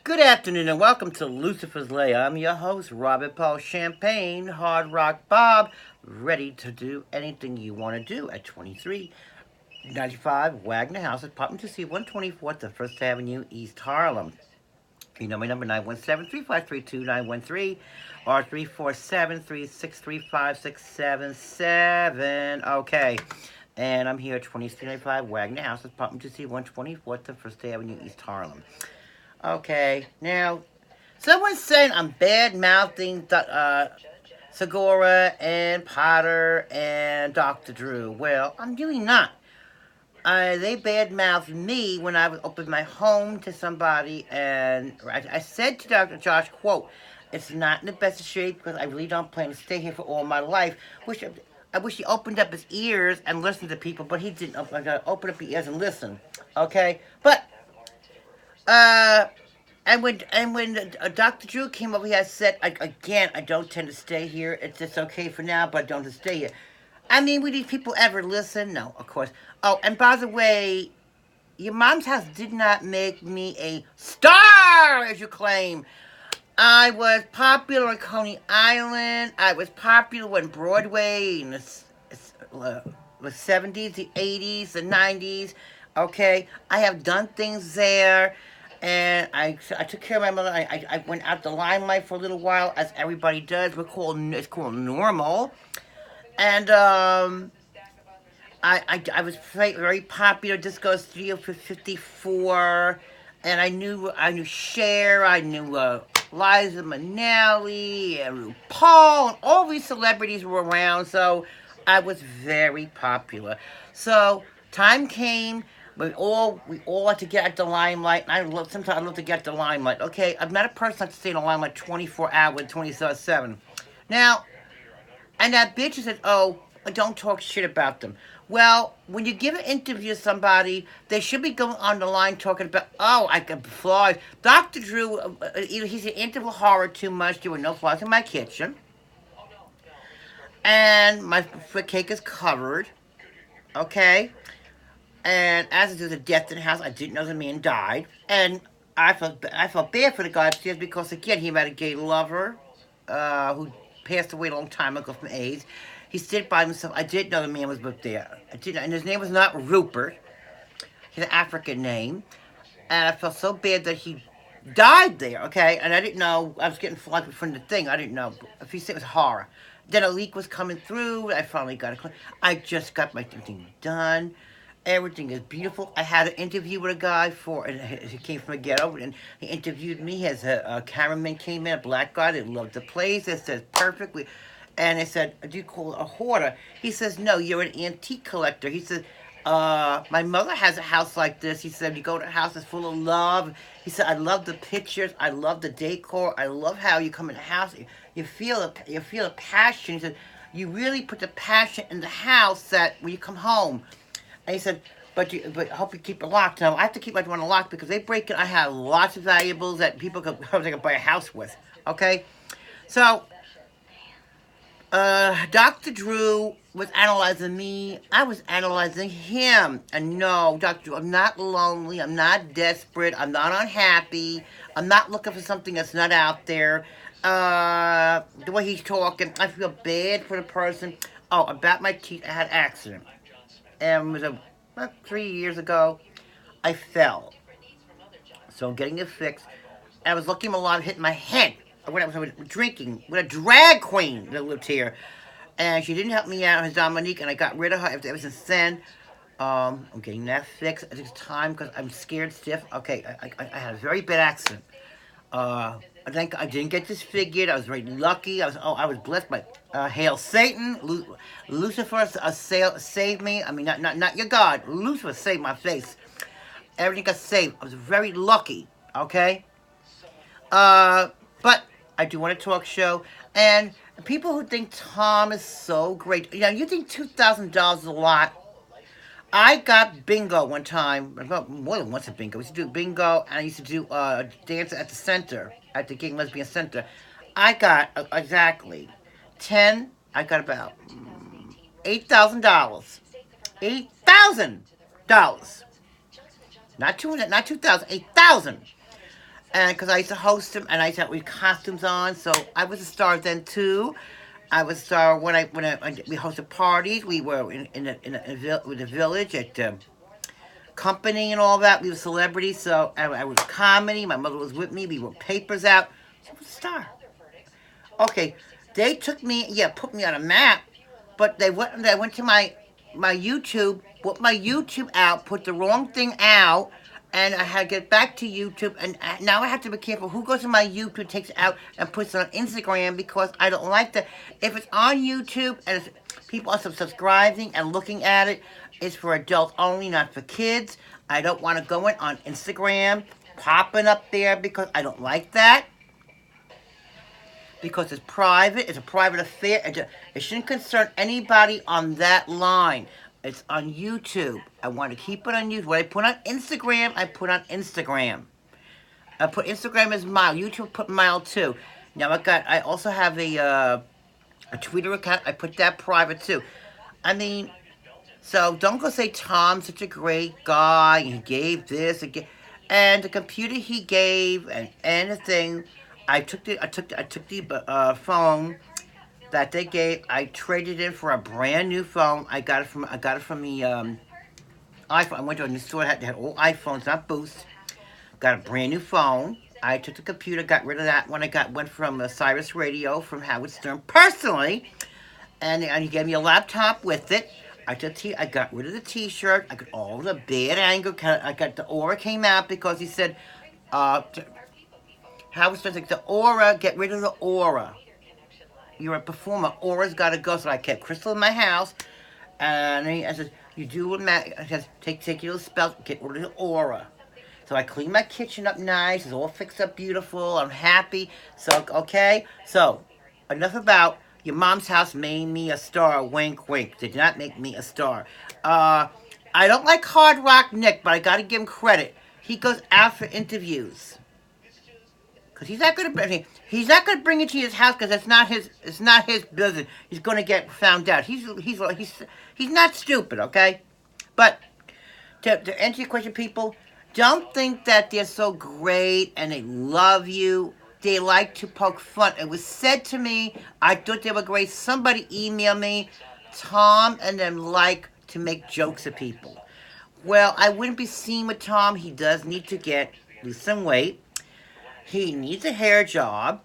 Good afternoon and welcome to Lucifer's Lay. I'm your host, Robert Paul Champagne, Hard Rock Bob, ready to do anything you want to do at 2395 Wagner House, apartment 2C, 124th of First Avenue, East Harlem. You know my number, 917-353-2913 or 347-363-5677. Okay. And I'm here at 2395 Wagner House, apartment 2C, 124th of First Avenue, East Harlem. Okay, now, someone's saying I'm bad-mouthing Segura and Potter and Dr. Drew. Well, I'm really not. They bad-mouthed me when I was opening my home to somebody, and I said to Dr. Josh, quote, it's not in the best of shape because I really don't plan to stay here for all my life. I wish he opened up his ears and listened to people, but he didn't open up his ears and listen. Okay? But and when Dr. Drew came over here, I said, again, I don't tend to stay here. It's okay for now, but I don't stay here. I mean, would these people ever listen? No, of course. Oh, and by the way, your mom's house did not make me a star, as you claim. I was popular on Coney Island. I was popular on Broadway in the 70s, the 80s, the 90s. Okay, I have done things there. And I took care of my mother. I went out the limelight for a little while, as everybody does. It's called normal. And I was very popular. Disco Studio for 54, and I knew Cher, I knew Liza Minnelli, and RuPaul, and all these celebrities were around. So I was very popular. So time came. We all like to get at the limelight, and sometimes I love to get at the limelight. Okay, I'm not a person that stay in the limelight 24 hours, 24/7. Now, and that bitch said, "Oh, don't talk shit about them." Well, when you give an interview to somebody, they should be going on the line talking about, "Oh, I got flaws." Dr. Drew, either he's into horror too much. There were no flies in my kitchen, and my cake is covered. Okay. And as there's a death in the house, I didn't know the man died. And I felt bad for the guy upstairs because, again, he had a gay lover who passed away a long time ago from AIDS. He stood by himself. I didn't know the man was up there. And his name was not Rupert. He's an African name. And I felt so bad that he died there, okay? And I didn't know. I was getting flagged from the thing. I didn't know. If he said it was horror. Then a leak was coming through. I finally got it. I just got my thing done. Everything is beautiful. I had an interview with a guy he came from a ghetto, and he interviewed me. As a cameraman came in, a black guy that loved the place. It says perfectly. And I said, do you call it a hoarder? He says, no, you're an antique collector. He said, my mother has a house like this. He said, you go to a house that's full of love. He said, I love the pictures. I love the decor. I love how you come in the house. You feel a passion. He said, you really put the passion in the house that when you come home. And he said, but I hope you keep it locked. Now, I have to keep my door locked because they break it. I have lots of valuables that people could buy a house with. Okay? So, Dr. Drew was analyzing me. I was analyzing him. And no, Dr. Drew, I'm not lonely. I'm not desperate. I'm not unhappy. I'm not looking for something that's not out there. The way he's talking, I feel bad for the person. Oh, about my teeth, I had an accident. And it was about 3 years ago, I fell. So I'm getting it fixed. And I was lucky a lot, hitting my head. I was drinking with a drag queen that lived here. And she didn't help me out, her Dominique, and I got rid of her ever since then. I'm getting that fixed. It takes time because I'm scared stiff. Okay, I had a very bad accident. I think I didn't get disfigured. I was very lucky. I was blessed by hail Satan, Lucifer saved me. I mean, not your God. Lucifer saved my face. Everything got saved. I was very lucky. Okay. But I do want a talk show, and people who think Tom is so great, you think $2,000 is a lot. I got bingo one time, more than once a bingo. We used to do bingo, and I used to do dance at the center, at the Gay Lesbian Center. I got exactly 10, I got about $8,000. $8,000. Not 200, not 2,000, 8,000. And because I used to host them, and I used to have with costumes on, so I was a star then too. I was a star when we hosted parties. We were in the village at the company and all that. We were celebrities, so I was comedy. My mother was with me. We wrote papers out. I was a star. Okay, they took me, yeah, put me on a map, but they went to my YouTube, put my YouTube out, put the wrong thing out, and I had to get back to YouTube, and now I have to be careful who goes to my YouTube, takes it out, and puts it on Instagram, because I don't like that. If it's on YouTube and people are subscribing and looking at it, it's for adults only, not for kids. I don't want to go in on Instagram, popping up there, because I don't like that, because it's private. It's a private affair. It shouldn't concern anybody on that line. It's on YouTube. I want to keep it on YouTube. What I put on Instagram, I put on Instagram. I put Instagram as mile. YouTube put mile too. Now I also have a Twitter account. I put that private too. I mean, so don't go say Tom's such a great guy. He gave this again, and the computer he gave, and the thing. I took the phone that they gave. I traded in for a brand new phone. I got it from the iPhone. I went to a new store that had old iPhones, not Boost. Got a brand new phone. I took the computer, got rid of that one. Went from Cyrus Radio from Howard Stern personally, and he gave me a laptop with it. I got rid of the T-shirt. I got all the bad anger. I got the aura came out because he said, Howard Stern's like, the aura, get rid of the aura. You're a performer. Aura's got to go. So I kept Crystal in my house, and I said, you do what I said, take your little spell, get rid of the aura. So I cleaned my kitchen up nice. It's all fixed up beautiful. I'm happy. So, okay. So, enough about your mom's house made me a star. Wink, wink. Did not make me a star. I don't like Hard Rock Nick, but I got to give him credit. He goes out for interviews. Because he's not going to bring it to his house, because it's not his business. He's going to get found out. He's not stupid, okay? But to answer your question, people, don't think that they're so great and they love you. They like to poke fun. It was said to me, I thought they were great. Somebody emailed me, Tom and them like to make jokes of people. Well, I wouldn't be seen with Tom. He does need to lose some weight. He needs a hair job.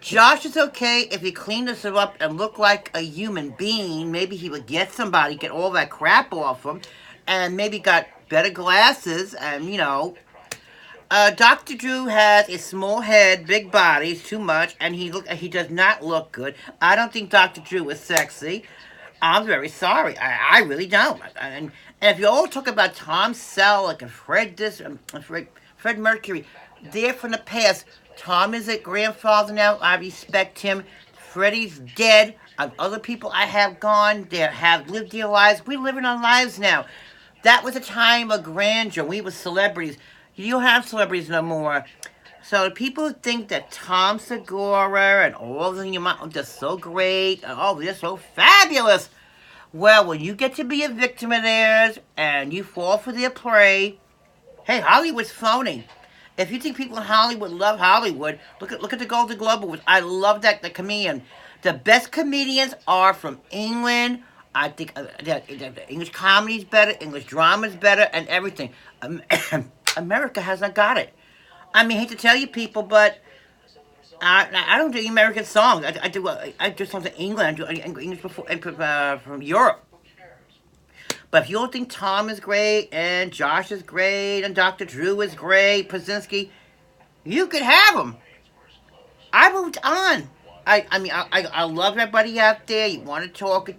Josh is okay if he cleaned himself up and looked like a human being. Maybe he would get all that crap off him, and maybe got better glasses, and Dr. Drew has a small head, big body, it's too much, and he does not look good. I don't think Dr. Drew is sexy. I'm very sorry. I really don't. And if you all talk about Tom Selleck and Fred Mercury, they're from the past. Tom is a grandfather now. I respect him. Freddie's dead. Other people I have gone. They have lived their lives. We're living our lives now. That was a time of grandeur. We were celebrities. You don't have celebrities no more. So the people who think that Tom Segura and all of them are just so great, oh, they're so fabulous. Well, when you get to be a victim of theirs and you fall for their prey, hey, Hollywood's phony. If you think people in Hollywood love Hollywood, look at the Golden Globe Awards. I love the comedian. The best comedians are from England. I think the English comedy is better, English drama is better, and everything. America has not got it. I mean, I hate to tell you people, but I don't do American songs. I do songs in England. I do English from Europe. But if you don't think Tom is great, and Josh is great, and Dr. Drew is great, Pazinski, you could have them. I moved on. I love everybody out there. You want to talk, you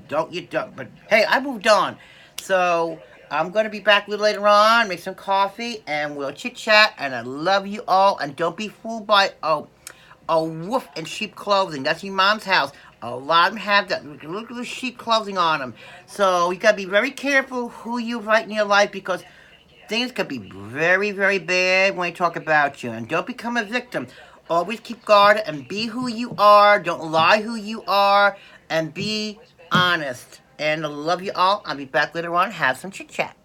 don't. But hey, I moved on. So I'm going to be back a little later on, make some coffee, and we'll chit-chat, and I love you all, and don't be fooled by, a wolf in sheep clothing. That's your mom's house. A lot of them have that. Look at the sheep clothing on them. So you got to be very careful who you invite in your life, because things could be very, very bad when they talk about you. And don't become a victim. Always keep guard and be who you are. Don't lie who you are. And be honest. And I love you all. I'll be back later on. Have some chit-chat.